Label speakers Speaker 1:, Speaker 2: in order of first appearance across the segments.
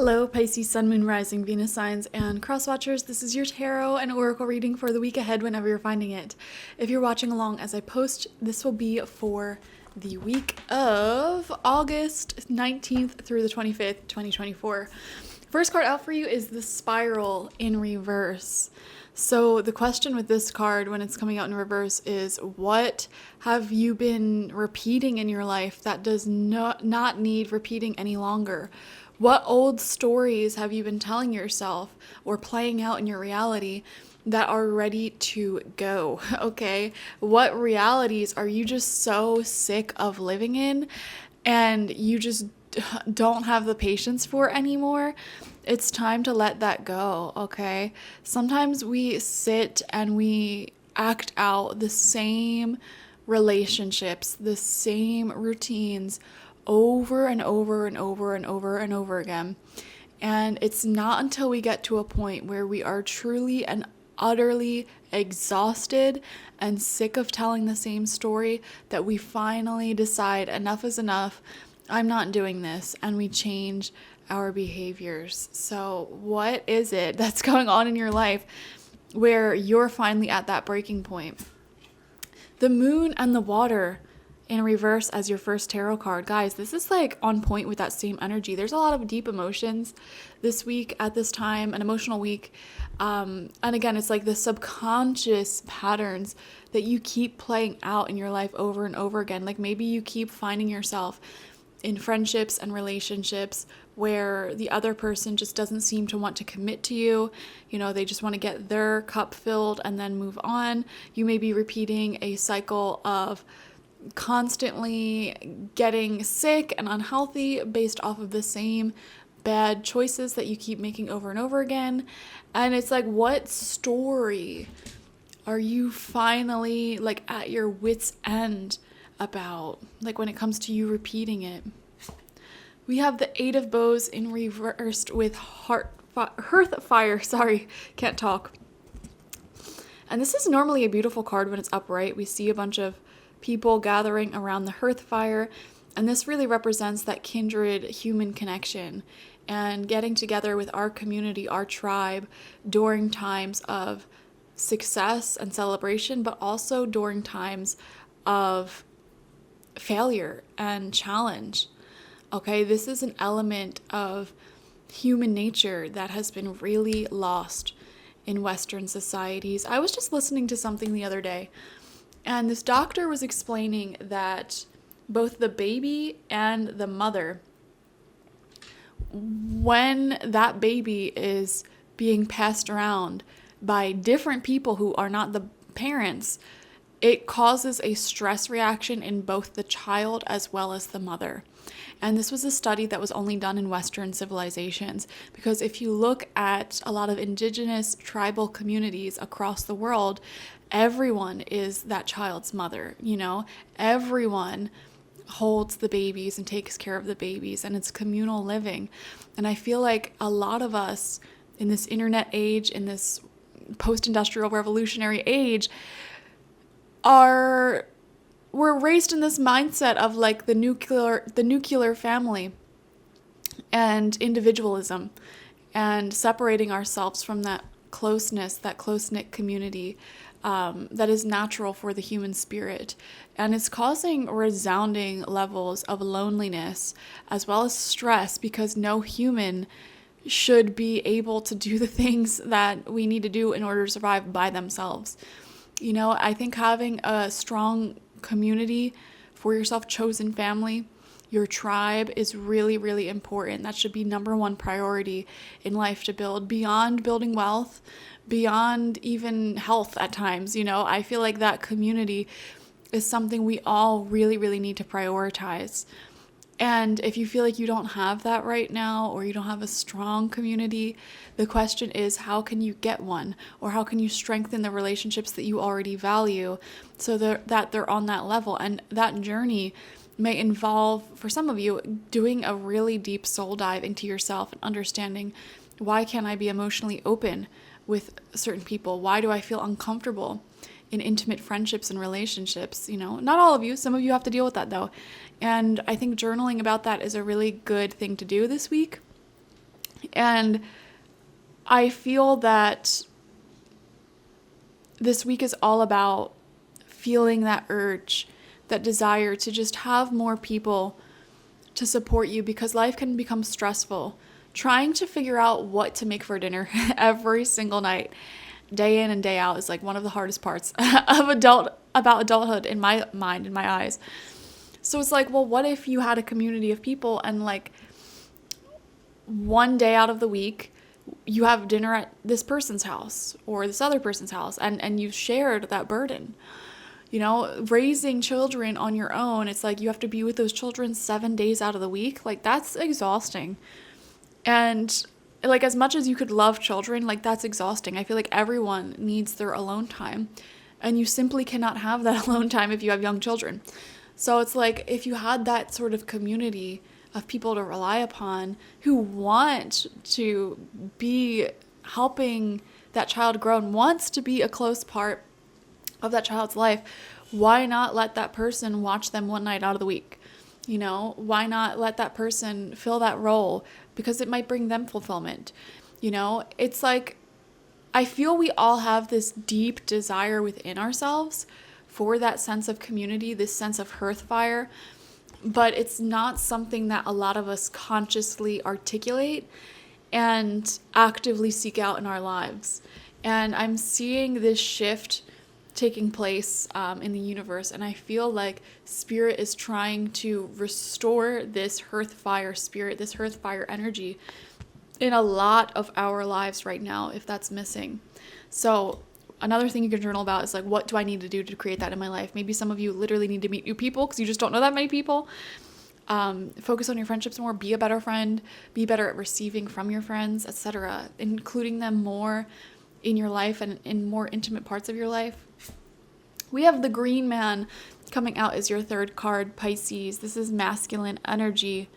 Speaker 1: Hello, Pisces, Sun, Moon, Rising, Venus signs, and cross watchers. This is your tarot and oracle reading for the week ahead whenever you're finding it. If you're watching along as I post, this will be for the week of August 19th through the 25th, 2024. First card out for you is the Spiral in reverse. So the question with this card when it's coming out in reverse is, what have you been repeating in your life that does not need repeating any longer? What old stories have you been telling yourself or playing out in your reality that are ready to go? Okay. What realities are you just so sick of living in and you just don't have the patience for anymore? It's time to let that go, okay? Sometimes we sit and we act out the same relationships, the same routines over and over and over and over and over again. And it's not until we get to a point where we are truly and utterly exhausted and sick of telling the same story that we finally decide enough is enough. I'm not doing this, and we change our behaviors. So what is it that's going on in your life where you're finally at that breaking point? The Moon and the Water in reverse as your first tarot card. Guys, this is like on point with that same energy. There's a lot of deep emotions this week at this time, an emotional week. And again, it's like the subconscious patterns that you keep playing out in your life over and over again. Like maybe you keep finding yourself in friendships and relationships where the other person just doesn't seem to want to commit to you. You know, they just want to get their cup filled and then move on. You may be repeating a cycle of constantly getting sick and unhealthy based off of the same bad choices that you keep making over and over again. And it's like, what story are you finally like at your wit's end about, like when it comes to you repeating it? We have the Eight of Bows in reversed with Hearth Fire. Sorry, can't talk. And this is normally a beautiful card when it's upright. We see a bunch of people gathering around the hearth fire, and this really represents that kindred human connection and getting together with our community, our tribe, during times of success and celebration, but also during times of failure and challenge. Okay, this is an element of human nature that has been really lost in Western societies. I was just listening to something the other day, and this doctor was explaining that both the baby and the mother, when that baby is being passed around by different people who are not the parents, it causes a stress reaction in both the child as well as the mother. And this was a study that was only done in Western civilizations, because if you look at a lot of indigenous tribal communities across the world, everyone is that child's mother, you know? Everyone holds the babies and takes care of the babies, and it's communal living. And I feel like a lot of us in this internet age, in this post-industrial revolutionary age, we're raised in this mindset of like the nuclear family and individualism and separating ourselves from that closeness, that close-knit community that is natural for the human spirit. And it's causing resounding levels of loneliness as well as stress, because no human should be able to do the things that we need to do in order to survive by themselves. You know, I think having a strong community for yourself, chosen family, your tribe, is really, really important. That should be number one priority in life to build, beyond building wealth, beyond even health at times. You know, I feel like that community is something we all really, really need to prioritize. And if you feel like you don't have that right now, or you don't have a strong community, the question is, how can you get one? Or how can you strengthen the relationships that you already value so that they're on that level? And that journey may involve, for some of you, doing a really deep soul dive into yourself and understanding, why can't I be emotionally open with certain people? Why do I feel uncomfortable in intimate friendships and relationships? You know, not all of you. Some of you have to deal with that though. And I think journaling about that is a really good thing to do this week. And I feel that this week is all about feeling that urge, that desire to just have more people to support you, because life can become stressful. Trying to figure out what to make for dinner every single night, day in and day out, is like one of the hardest parts of adulthood in my mind, in my eyes. So it's like, well, what if you had a community of people and like one day out of the week you have dinner at this person's house or this other person's house, and you shared that burden. You know, raising children on your own, it's like you have to be with those children 7 days out of the week. Like, that's exhausting. And like, as much as you could love children, like, that's exhausting. I feel like everyone needs their alone time, and you simply cannot have that alone time if you have young children. So it's like, if you had that sort of community of people to rely upon who want to be helping that child grow and wants to be a close part of that child's life, why not let that person watch them one night out of the week? You know, why not let that person fill that role? Because it might bring them fulfillment. You know, it's like, I feel we all have this deep desire within ourselves for that sense of community, this sense of hearth fire, but it's not something that a lot of us consciously articulate and actively seek out in our lives. And I'm seeing this shift taking place in the universe, and I feel like spirit is trying to restore this hearth fire spirit, this hearth fire energy in a lot of our lives right now, if that's missing. So another thing you can journal about is like, what do I need to do to create that in my life? Maybe some of you literally need to meet new people because you just don't know that many people. Focus on your friendships more, be a better friend, be better at receiving from your friends, etc., including them more in your life and in more intimate parts of your life. We have the Green Man coming out as your third card, Pisces. This is masculine energy.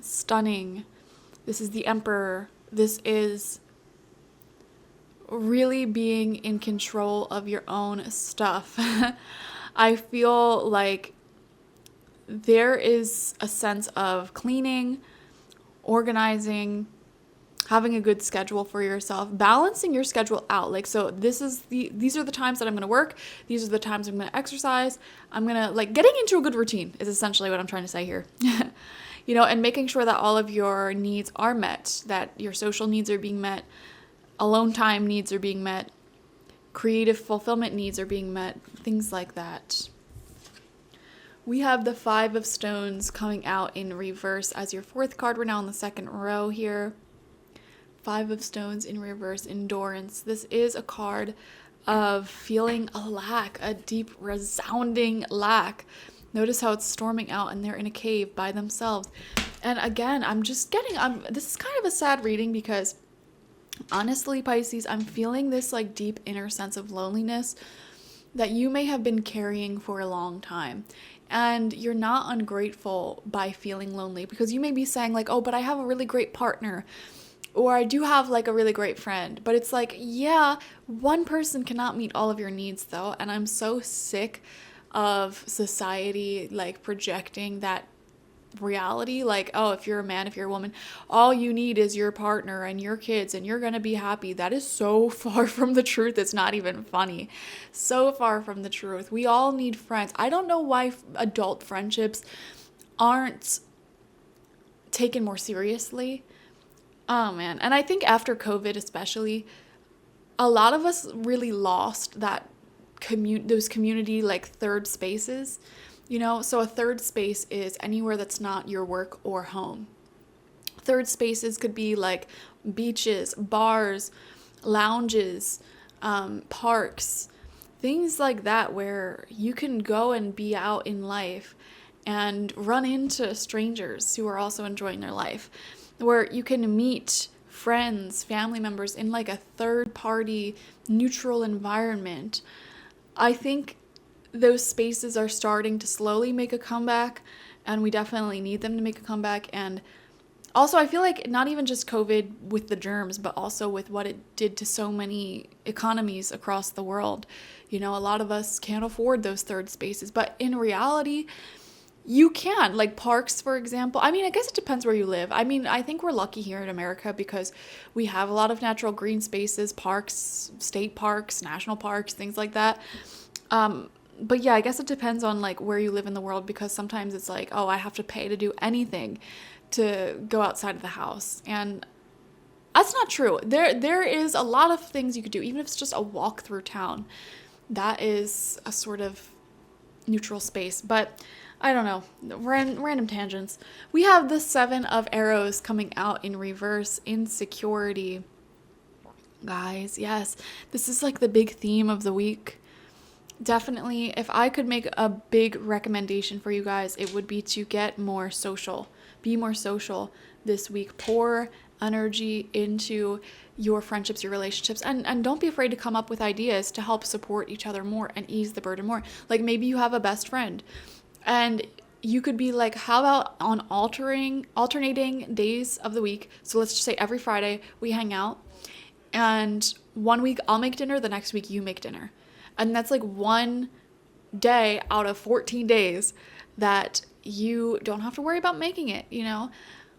Speaker 1: Stunning. This is the Emperor. This is really being in control of your own stuff. I feel like there is a sense of cleaning, organizing, having a good schedule for yourself, balancing your schedule out. Like, so these are the times that I'm going to work. These are the times I'm going to exercise. I'm going to, like, getting into a good routine is essentially what I'm trying to say here. You know, and making sure that all of your needs are met, that your social needs are being met, alone time needs are being met, creative fulfillment needs are being met, things like that. We have the Five of Stones coming out in reverse as your fourth card. We're now in the second row here. Five of Stones in reverse, endurance. This is a card of feeling a lack, a deep, resounding lack. Notice how it's storming out and they're in a cave by themselves. And again, this is kind of a sad reading because honestly, Pisces, I'm feeling this like deep inner sense of loneliness that you may have been carrying for a long time. And you're not ungrateful by feeling lonely, because you may be saying like, oh, but I have a really great partner, or I do have like a really great friend. But it's like, yeah, one person cannot meet all of your needs though. And I'm so sick of society like projecting that reality, like, oh, if you're a man, if you're a woman, all you need is your partner and your kids and you're gonna be happy. That is so far from the truth. It's not even funny. So far from the truth. We all need friends. I don't know why adult friendships aren't taken more seriously. Oh man. And I think after COVID especially, a lot of us really lost that those community like third spaces. You know, so a third space is anywhere that's not your work or home. Third spaces could be like beaches, bars, lounges, parks, things like that, where you can go and be out in life and run into strangers who are also enjoying their life, where you can meet friends, family members in like a third party neutral environment. I think those spaces are starting to slowly make a comeback, and we definitely need them to make a comeback. And also, I feel like not even just COVID with the germs, but also with what it did to so many economies across the world. You know, a lot of us can't afford those third spaces, but in reality, you can, like parks, for example. I mean, I guess it depends where you live. I mean, I think we're lucky here in America because we have a lot of natural green spaces, parks, state parks, national parks, things like that. But yeah, I guess it depends on like where you live in the world, because sometimes it's like, oh, I have to pay to do anything to go outside of the house. And that's not true. There is a lot of things you could do, even if it's just a walk through town. That is a sort of neutral space. But I don't know. We're in random tangents. We have the 7 of Arrows coming out in reverse, insecurity. Guys, yes. This is like the big theme of the week. Definitely, if I could make a big recommendation for you guys, it would be to get more social. Be more social this week. Pour energy into your friendships, your relationships, and don't be afraid to come up with ideas to help support each other more and ease the burden more. Like maybe you have a best friend and you could be like, how about on alternating days of the week? So let's just say every Friday we hang out, and one week I'll make dinner, the next week you make dinner. And that's like one day out of 14 days that you don't have to worry about making it, you know?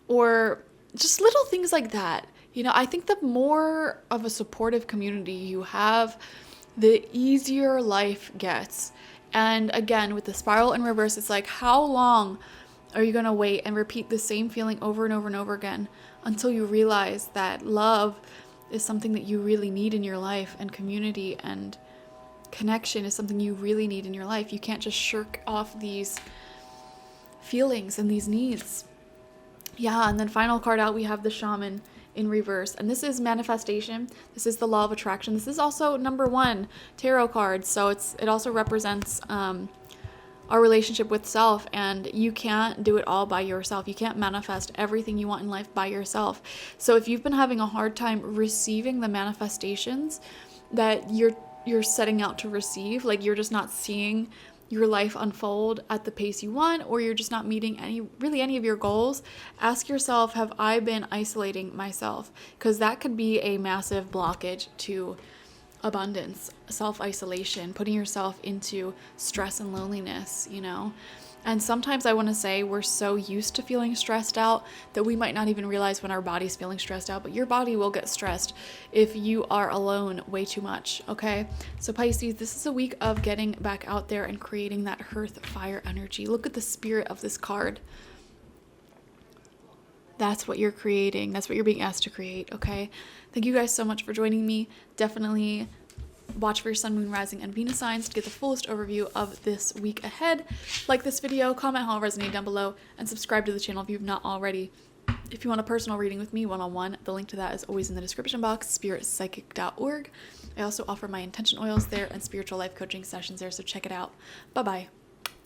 Speaker 1: Or just little things like that. You know, I think the more of a supportive community you have, the easier life gets. And again, with the spiral in reverse, it's like, how long are you going to wait and repeat the same feeling over and over and over again until you realize that love is something that you really need in your life, and community and connection is something you really need in your life. You can't just shirk off these feelings and these needs. Yeah, and then final card out, we have the Shaman in reverse. And this is manifestation. This is the law of attraction. This is also number 1 tarot card. So it also represents our relationship with self. And you can't do it all by yourself. You can't manifest everything you want in life by yourself. So if you've been having a hard time receiving the manifestations that you're setting out to receive, like you're just not seeing your life unfold at the pace you want, or you're just not meeting any of your goals, ask yourself, have I been isolating myself? Because that could be a massive blockage to abundance, self-isolation, putting yourself into stress and loneliness, you know? And sometimes I want to say we're so used to feeling stressed out that we might not even realize when our body's feeling stressed out, but your body will get stressed if you are alone way too much, okay? So Pisces, this is a week of getting back out there and creating that hearth fire energy. Look at the spirit of this card. That's what you're creating. That's what you're being asked to create, okay? Thank you guys so much for joining me. Definitely watch for your sun, moon, rising, and Venus signs to get the fullest overview of this week ahead. Like this video, comment how it resonated down below, and subscribe to the channel if you've not already. If you want a personal reading with me one-on-one, the link to that is always in the description box, spiritpsychic.org. I also offer my intention oils there and spiritual life coaching sessions there, so check it out. Bye-bye.